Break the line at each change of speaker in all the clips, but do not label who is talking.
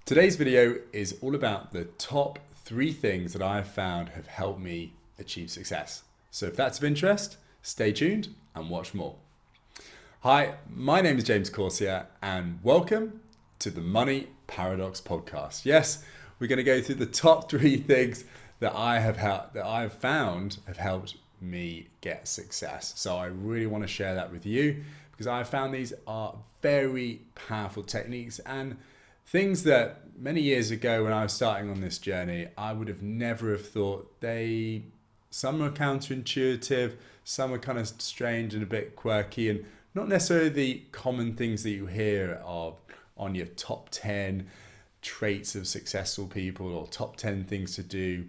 Today's video is all about the top 3 things that I have found have helped me achieve success. So if that's of interest, stay tuned and watch more. Hi, my name is James Coursier and welcome to the Money Paradox podcast. Yes, we're going to go through the top 3 things that I have found have helped me get success. So I really want to share that with you because I found these are very powerful techniques and things that many years ago when I was starting on this journey, I would have never have thought some are counterintuitive, some are kind of strange and a bit quirky and not necessarily the common things that you hear of on your top 10 traits of successful people or top 10 things to do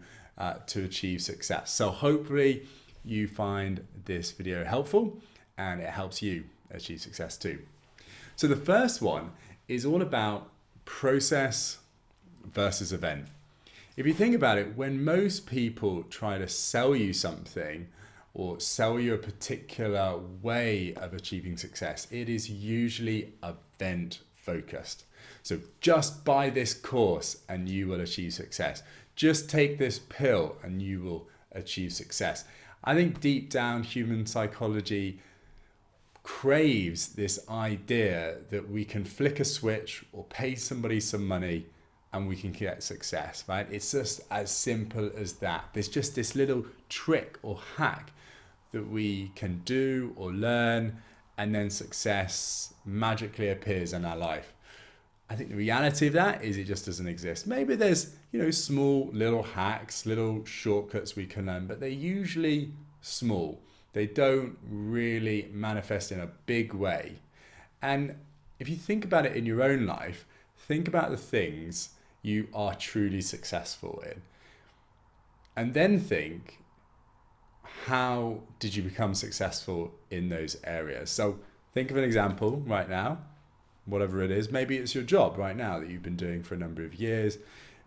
to achieve success. So hopefully you find this video helpful and it helps you achieve success too. So the first one is all about process versus event. If you think about it, when most people try to sell you something or sell you a particular way of achieving success, it is usually event focused. So just buy this course and you will achieve success. Just take this pill and you will achieve success. I think deep down human psychology craves this idea that we can flick a switch or pay somebody some money and we can get success, right? It's just as simple as that. There's just this little trick or hack that we can do or learn and then success magically appears in our life. I think the reality of that is it just doesn't exist. Maybe there's, small little hacks, little shortcuts we can learn, but they're usually small. They don't really manifest in a big way. And if you think about it in your own life, think about the things you are truly successful in. And then think, how did you become successful in those areas? So think of an example right now, whatever it is. Maybe it's your job right now that you've been doing for a number of years.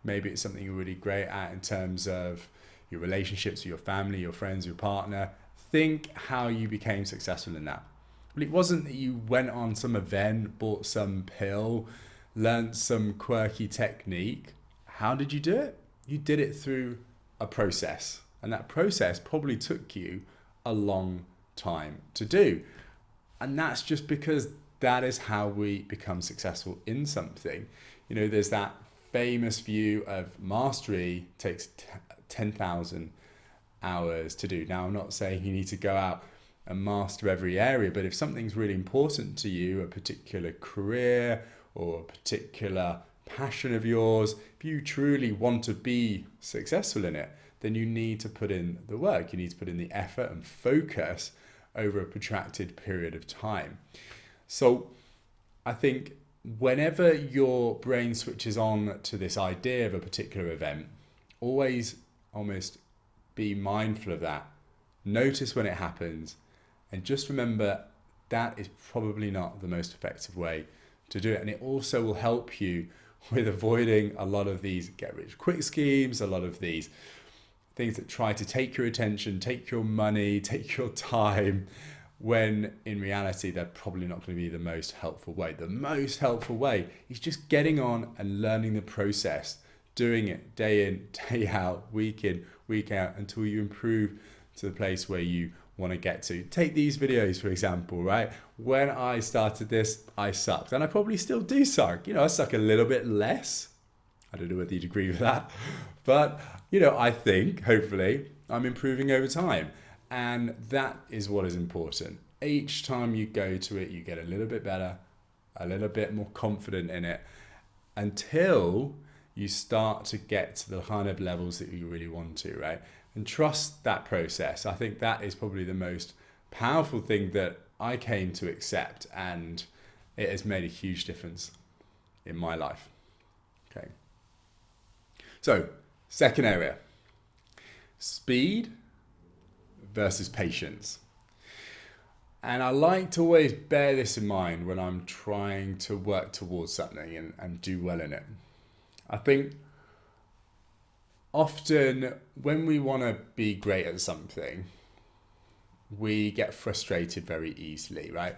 Maybe it's something you're really great at in terms of your relationships with your family, your friends, your partner. Think how you became successful in that. Well, it wasn't that you went on some event, bought some pill, learned some quirky technique. How did you do it? You did it through a process. And that process probably took you a long time to do. And that's just because that is how we become successful in something. There's that famous view of mastery takes 10,000 hours to do. Now, I'm not saying you need to go out and master every area, but if something's really important to you, a particular career or a particular passion of yours, if you truly want to be successful in it, then you need to put in the work. You need to put in the effort and focus over a protracted period of time. So I think whenever your brain switches on to this idea of a particular event, always almost be mindful of that. Notice when it happens and just remember that is probably not the most effective way to do it. And it also will help you with avoiding a lot of these get rich quick schemes, a lot of these things that try to take your attention, take your money, take your time, when in reality they're probably not going to be the most helpful way. The most helpful way is just getting on and learning the process, doing it day in, day out, week in, week out, until you improve to the place where you want to get to. Take these videos, for example, right? When I started this, I sucked. And I probably still do suck. I suck a little bit less. I don't know whether you'd agree with that. But, I think, hopefully, I'm improving over time. And that is what is important. Each time you go to it, you get a little bit better, a little bit more confident in it, until you start to get to the kind of levels that you really want to, right? And trust that process. I think that is probably the most powerful thing that I came to accept, and it has made a huge difference in my life. Okay. So, second area, speed versus patience. And I like to always bear this in mind when I'm trying to work towards something and do well in it. I think often when we want to be great at something, we get frustrated very easily, right?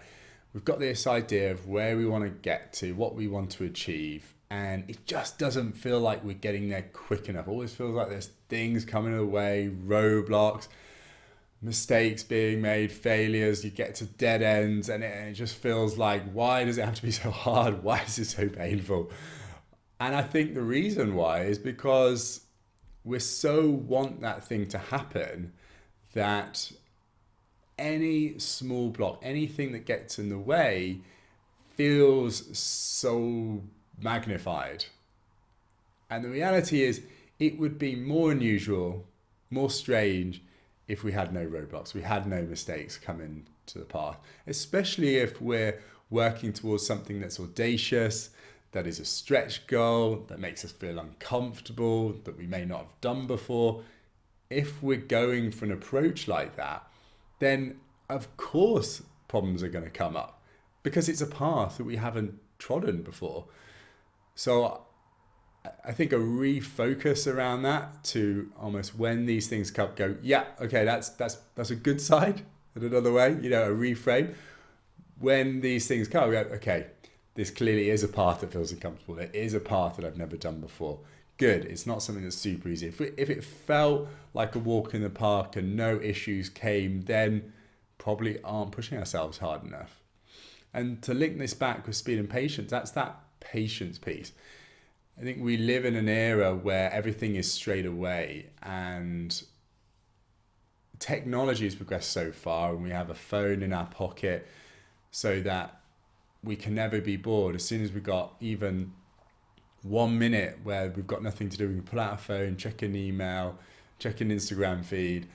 We've got this idea of where we want to get to, what we want to achieve, and it just doesn't feel like we're getting there quick enough. It always feels like there's things coming away, roadblocks, mistakes being made, failures, you get to dead ends, and it just feels like, why does it have to be so hard? Why is it so painful? And I think the reason why is because we so want that thing to happen that any small block, anything that gets in the way feels so magnified. And the reality is it would be more unusual, more strange if we had no roadblocks, we had no mistakes coming to the path, especially if we're working towards something that's audacious, that is a stretch goal, that makes us feel uncomfortable, that we may not have done before. If we're going for an approach like that, then of course problems are going to come up because it's a path that we haven't trodden before. So I think a refocus around that to almost when these things come, go, yeah, okay, that's a good side. In another way, a reframe. When these things come, we go, okay, this clearly is a path that feels uncomfortable. It is a path that I've never done before. Good. It's not something that's super easy. If it felt like a walk in the park and no issues came, then probably aren't pushing ourselves hard enough. And to link this back with speed and patience, that's that patience piece. I think we live in an era where everything is straight away, and technology has progressed so far, and we have a phone in our pocket so that we can never be bored. As soon as we've got even 1 minute where we've got nothing to do, we can pull out a phone, check an email, check an Instagram feed,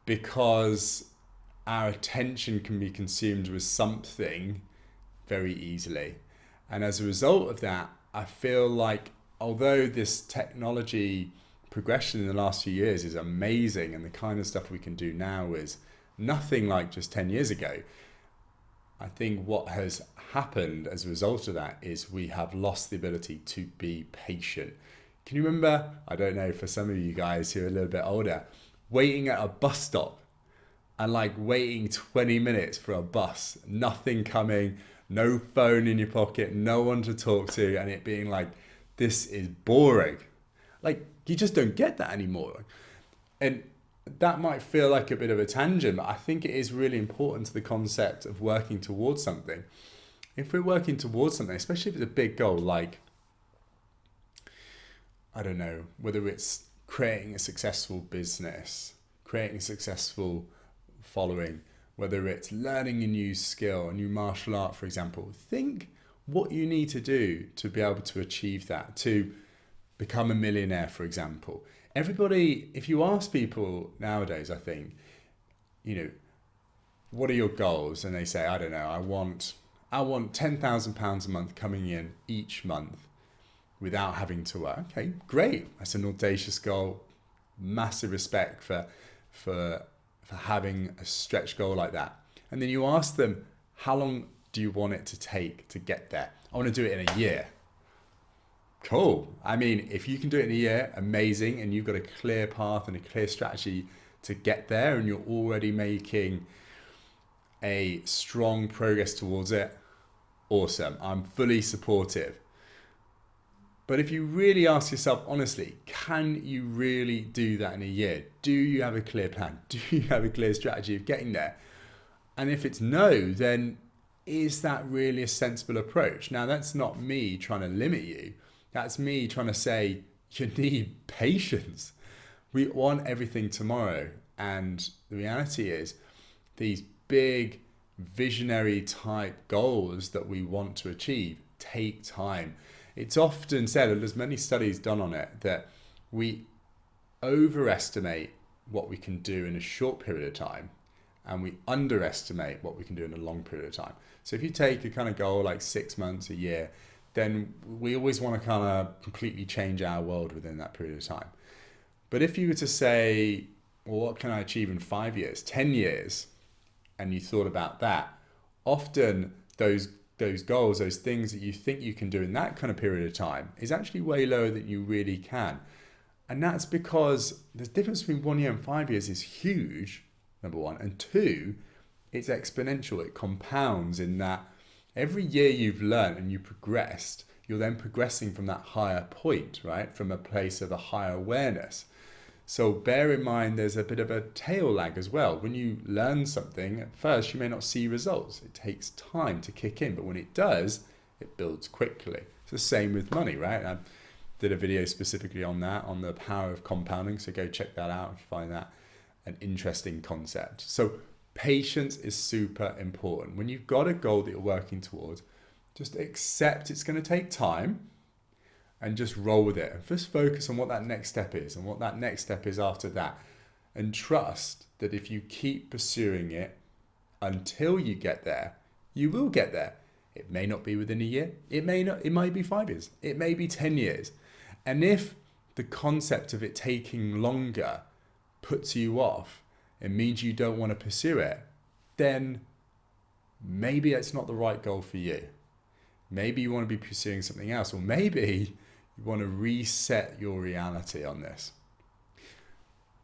because our attention can be consumed with something very easily. And as a result of that, I feel like although this technology progression in the last few years is amazing, and the kind of stuff we can do now is nothing like just 10 years ago, I think what has happened as a result of that is we have lost the ability to be patient. Can you remember, I don't know, for some of you guys who are a little bit older, waiting at a bus stop and waiting 20 minutes for a bus, nothing coming, no phone in your pocket, no one to talk to, and it being like, this is boring. You just don't get that anymore. And that might feel like a bit of a tangent, but I think it is really important to the concept of working towards something. If we're working towards something, especially if it's a big goal, like, I don't know, whether it's creating a successful business, creating a successful following, whether it's learning a new skill, a new martial art, for example, think what you need to do to be able to achieve that, to become a millionaire, for example. Everybody, if you ask people nowadays, I think, what are your goals? And they say, I don't know, I want £10,000 a month coming in each month without having to work. Okay, great. That's an audacious goal. Massive respect for having a stretch goal like that. And then you ask them, how long do you want it to take to get there? I want to do it in a year. Cool. I mean, if you can do it in a year, amazing. And you've got a clear path and a clear strategy to get there, and you're already making a strong progress towards it, awesome. I'm fully supportive. But if you really ask yourself honestly, can you really do that in a year? Do you have a clear plan? Do you have a clear strategy of getting there? And if it's no, then is that really a sensible approach? Now, that's not me trying to limit you. That's me trying to say you need patience. We want everything tomorrow. And the reality is these big visionary type goals that we want to achieve take time. It's often said, and there's many studies done on it, that we overestimate what we can do in a short period of time, and we underestimate what we can do in a long period of time. So if you take a kind of goal like 6 months, a year, then we always want to kind of completely change our world within that period of time. But if you were to say, well, what can I achieve in 5 years, 10 years, and you thought about that, often those goals, those things that you think you can do in that kind of period of time is actually way lower than you really can. And that's because the difference between 1 year and 5 years is huge, number one. And two, it's exponential. It compounds in that every year you've learned and you progressed, you're then progressing from that higher point, right? From a place of a higher awareness. So bear in mind there's a bit of a tail lag as well. When you learn something, at first you may not see results. It takes time to kick in, but when it does, it builds quickly. It's the same with money, right? I did a video specifically on that, on the power of compounding, so go check that out if you find that an interesting concept. So patience is super important. When you've got a goal that you're working towards, just accept it's going to take time and just roll with it. And just focus on what that next step is and what that next step is after that. And trust that if you keep pursuing it until you get there, you will get there. It may not be within a year. It might be 5 years. It may be 10 years. And if the concept of it taking longer puts you off, it means you don't want to pursue it, then maybe it's not the right goal for you. Maybe you want to be pursuing something else, or maybe you want to reset your reality on this.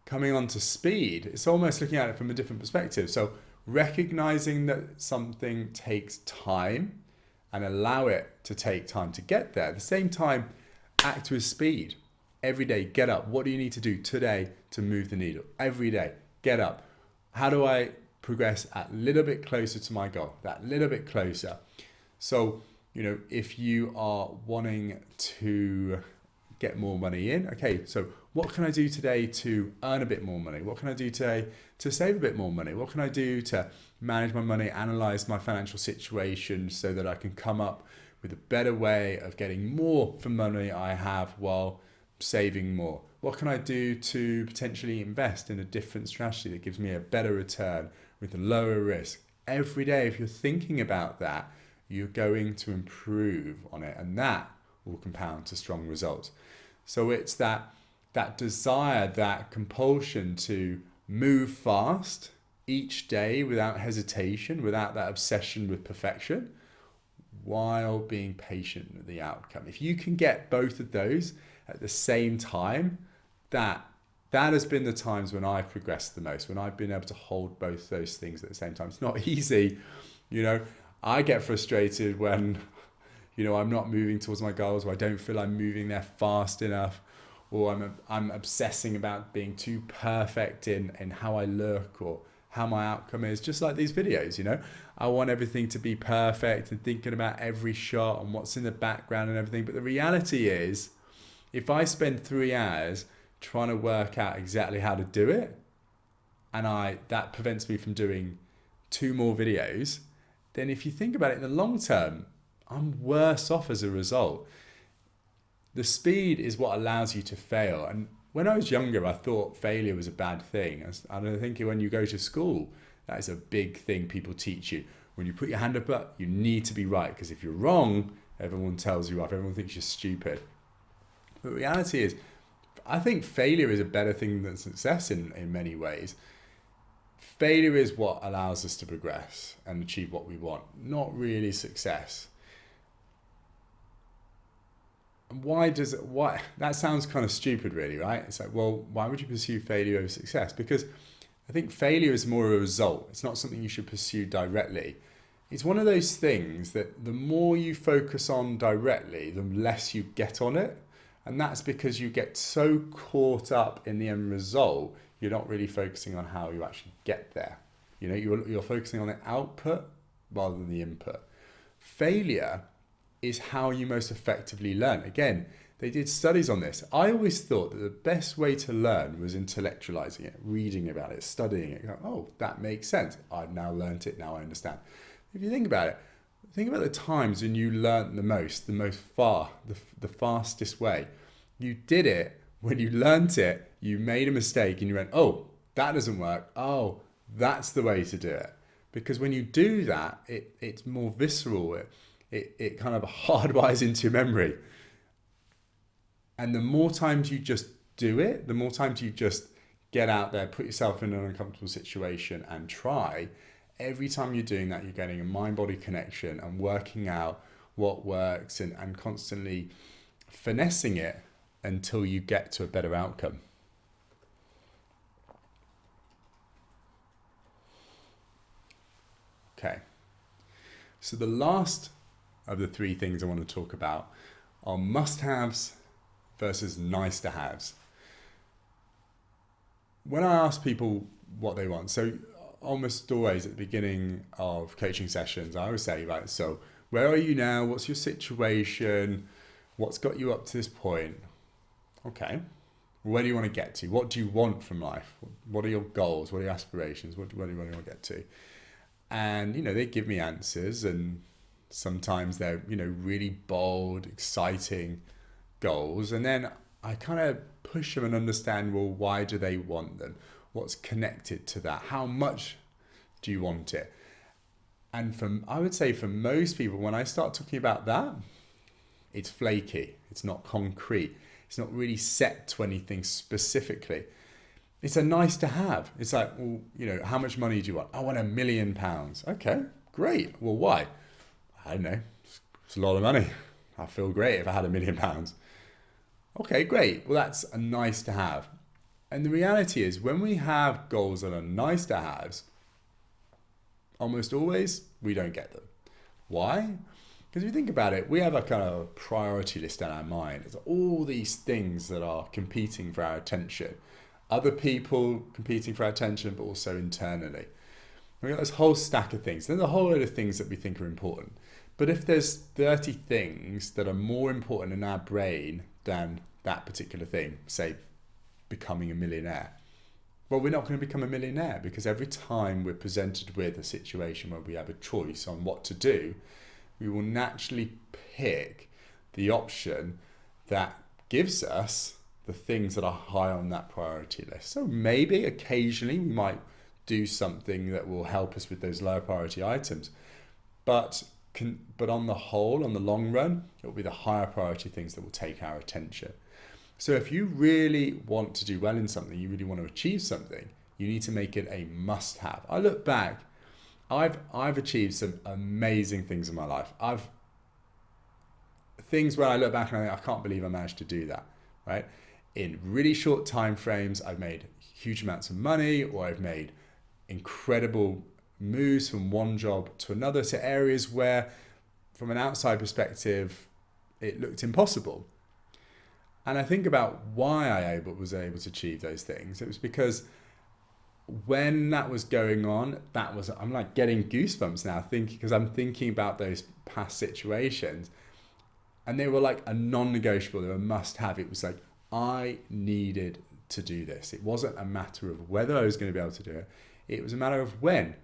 Coming on to speed, it's almost looking at it from a different perspective. So recognizing that something takes time and allow it to take time to get there. At the same time, act with speed. Every day, get up. What do you need to do today to move the needle? Every day, get up. How do I progress a little bit closer to my goal? That little bit closer. So, if you are wanting to get more money in, okay, so what can I do today to earn a bit more money? What can I do today to save a bit more money? What can I do to manage my money, analyze my financial situation so that I can come up with a better way of getting more for money I have while saving more? What can I do to potentially invest in a different strategy that gives me a better return with a lower risk? Every day, if you're thinking about that, you're going to improve on it, and that will compound to strong results. So it's that desire, that compulsion to move fast each day without hesitation, without that obsession with perfection, while being patient with the outcome. If you can get both of those at the same time, that has been the times when I've progressed the most, when I've been able to hold both those things at the same time. It's not easy, I get frustrated when, I'm not moving towards my goals, or I don't feel I'm moving there fast enough, or I'm obsessing about being too perfect in how I look or how my outcome is, just like these videos, I want everything to be perfect and thinking about every shot and what's in the background and everything. But the reality is, if I spend 3 hours trying to work out exactly how to do it, and that prevents me from doing 2 more videos, then if you think about it in the long term, I'm worse off as a result. The speed is what allows you to fail. And when I was younger, I thought failure was a bad thing. And I think when you go to school, that is a big thing people teach you. When you put your hand up, you need to be right, because if you're wrong, everyone tells you off. Everyone thinks you're stupid. But the reality is, I think failure is a better thing than success in many ways. Failure is what allows us to progress and achieve what we want, not really success. Why that sounds kind of stupid, really, right? It's like, well, why would you pursue failure over success? Because I think failure is more a result. It's not something you should pursue directly. It's one of those things that the more you focus on directly, the less you get on it. And that's because you get so caught up in the end result, you're not really focusing on how you actually get there. You're focusing on the output rather than the input. Failure is how you most effectively learn. Again, they did studies on this. I always thought that the best way to learn was intellectualizing it, reading about it, studying it. Oh, that makes sense. I've now learned it, now I understand. If you think about it, think about the times when you learned the fastest way. You did it when you learned it, you made a mistake and you went, oh, that doesn't work. Oh, that's the way to do it. Because when you do that, it's more visceral. It kind of hardwires into your memory. And the more times you just do it, the more times you just get out there, put yourself in an uncomfortable situation and try, every time you're doing that, you're getting a mind-body connection and working out what works and constantly finessing it until you get to a better outcome. Okay. So the last of the 3 things I want to talk about are must-haves versus nice-to-haves. When I ask people what they want, so almost always at the beginning of coaching sessions, I always say, right, so where are you now? What's your situation? What's got you up to this point? Okay. Where do you want to get to? What do you want from life? What are your goals? What are your aspirations? Where do you want to get to? And, they give me answers, and sometimes they're, really bold, exciting goals. And then I kind of push them and understand, well, why do they want them? What's connected to that? How much do you want it? And I would say for most people, when I start talking about that, it's flaky. It's not concrete. It's not really set to anything specifically. It's a nice to have. It's like, well, how much money do you want? I want £1 million. Okay, great. Well, why? I don't know. It's a lot of money. I feel great if I had £1 million. Okay, great. Well, that's a nice to have. And the reality is, when we have goals that are nice to haves, almost always we don't get them. Why? Because if you think about it, we have a kind of priority list in our mind. There's all these things that are competing for our attention. Other people competing for our attention, but also internally. We've got this whole stack of things. There's a whole load of things that we think are important. But if there's 30 things that are more important in our brain than that particular thing, say becoming a millionaire, well, we're not going to become a millionaire, because every time we're presented with a situation where we have a choice on what to do, we will naturally pick the option that gives us the things that are high on that priority list. So maybe occasionally we might do something that will help us with those lower priority items. But on the whole, on the long run, it will be the higher priority things that will take our attention. So if you really want to do well in something, you really want to achieve something, you need to make it a must-have. I look back, I've achieved some amazing things in my life. Things where I look back and I think, I can't believe I managed to do that, right? In really short time frames, I've made huge amounts of money, or I've made incredible moves from one job to another, to areas where, from an outside perspective, it looked impossible. And I think about why I was able to achieve those things. It was because when that was going on, I'm like getting goosebumps now, because I'm thinking about those past situations, and they were like a non-negotiable. They were a must-have. It was like, I needed to do this. It wasn't a matter of whether I was going to be able to do it. It was a matter of when.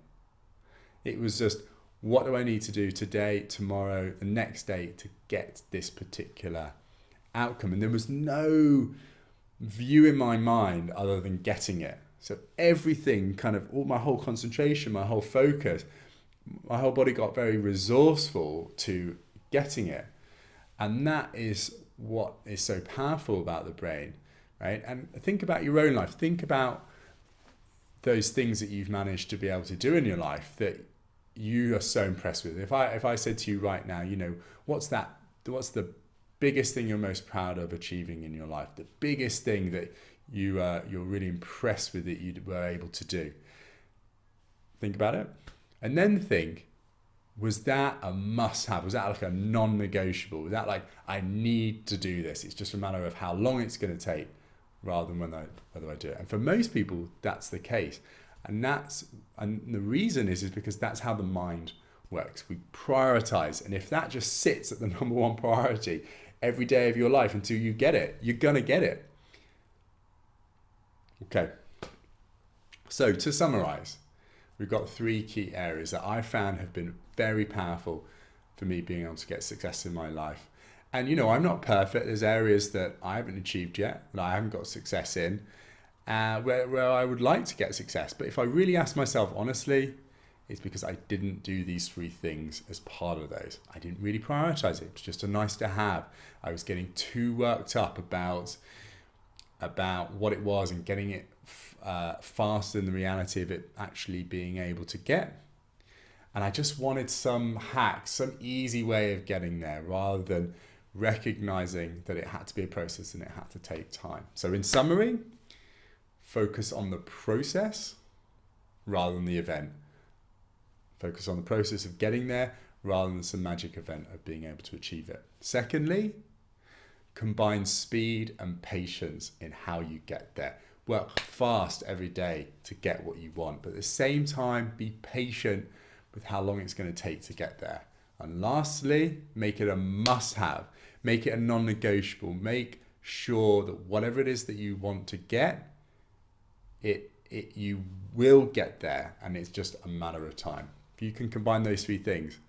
It was just, what do I need to do today, tomorrow, the next day to get this particular outcome? And there was no view in my mind other than getting it. So everything, kind of all my whole concentration, my whole focus, my whole body got very resourceful to getting it. And that is what is so powerful about the brain, right? And think about your own life. Think about those things that you've managed to be able to do in your life that you are so impressed with. If I said to you right now, what's the biggest thing you're most proud of achieving in your life? The biggest thing that you're really impressed with that you were able to do. Think about it. And then think, was that a must-have? Was that like a non-negotiable? Was that like, I need to do this? It's just a matter of how long it's going to take rather than whether I do it. And for most people, that's the case. And the reason is because that's how the mind works. We prioritize. And if that just sits at the number one priority every day of your life until you get it, you're going to get it. Okay. So to summarize, we've got 3 key areas that I found have been very powerful for me being able to get success in my life. And I'm not perfect. There's areas that I haven't achieved yet, that I haven't got success in, where I would like to get success. But if I really ask myself honestly, it's because I didn't do these 3 things as part of those. I didn't really prioritize it. It was just a nice to have. I was getting too worked up about what it was and getting it faster than the reality of it actually being able to get. And I just wanted some hack, some easy way of getting there, rather than recognizing that it had to be a process and it had to take time. So in summary, focus on the process rather than the event. Focus on the process of getting there rather than some magic event of being able to achieve it. Secondly, combine speed and patience in how you get there. Work fast every day to get what you want, but at the same time, be patient with how long it's going to take to get there. And lastly, make it a must-have. Make it a non-negotiable. Make sure that whatever it is that you want to get, you will get there, and it's just a matter of time. If you can combine those three things,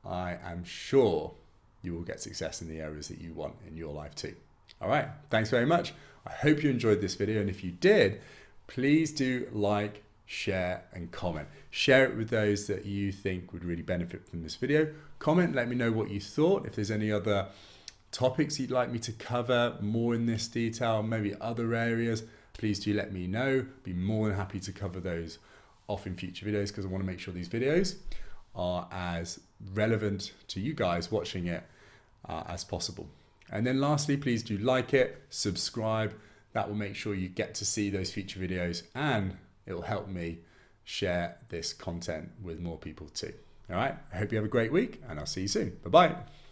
I am sure you will get success in the areas that you want in your life too. All right, thanks very much. I hope you enjoyed this video, and if you did, please do like, share, and comment. Share it with those that you think would really benefit from this video. Comment, let me know what you thought. If there's any other topics you'd like me to cover more in this detail, maybe other areas, please do let me know. Be more than happy to cover those off in future videos, because I want to make sure these videos are as relevant to you guys watching it as possible. And then lastly, please do like it, subscribe. That will make sure you get to see those future videos, and it will help me share this content with more people too. All right, I hope you have a great week, and I'll see you soon. Bye-bye.